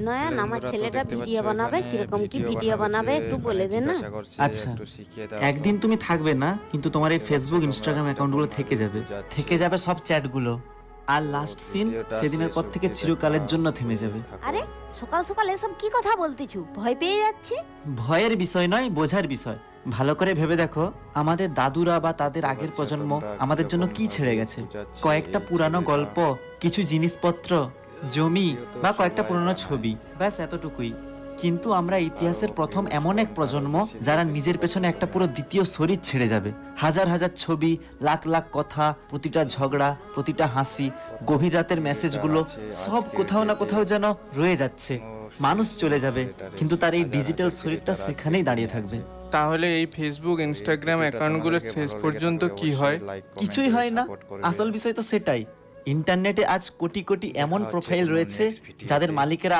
নয়ন, আমার ছেলেটা ভিডিও বানাবে, কিরকম কি ভিডিও বানাবে একটু বলে দে না। আচ্ছা, একদিন তুমি থাকবে না, কিন্তু তোমার এই ফেসবুক ইনস্টাগ্রাম অ্যাকাউন্টগুলো থেকে যাবে সব চ্যাটগুলো। আর লাস্ট সিন সেদিনের পর থেকে চিরকালের জন্য থেমে যাবে। আরে সকাল সকাল এসব কি কথা বলতেছু? ভয় পেয়ে যাচ্ছি। ভয়ের বিষয় নয়, বোঝার বিষয়। ভালো করে ভেবে দেখো, আমাদের দাদুরা বা তাদের আগের প্রজন্ম আমাদের জন্য কি ছেড়ে গেছে। কয়েকটা পুরানো গল্প, কিছু জিনিসপত্র, জমি বা কয়েকটা পুরানো ছবি, ব্যাস এতটুকুই। কিন্তু আমরা ইতিহাসের প্রথম এমন এক প্রজন্ম যারা নিজের পেছনে একটা পুরো দ্বিতীয় শরীর ছেড়ে যাবে। হাজার হাজার ছবি, লাখ লাখ কথা, প্রতিটা ঝগড়া, প্রতিটা হাসি, গভীর রাতের মেসেজগুলো সব কোথাও না কোথাও যেন রয়ে যাচ্ছে। মানুষ চলে যাবে, কিন্তু তার এই ডিজিটাল শরীরটা সেখানেই দাঁড়িয়ে থাকবে। তাহলে এই ফেসবুক ইনস্টাগ্রাম অ্যাকাউন্টগুলো শেষ পর্যন্ত কি হয়? কিছুই হয় না। আসল বিষয় তো সেটাই। ইন্টারনেটে আজ কোটি কোটি এমন প্রোফাইল রয়েছে যাদের মালিকেরা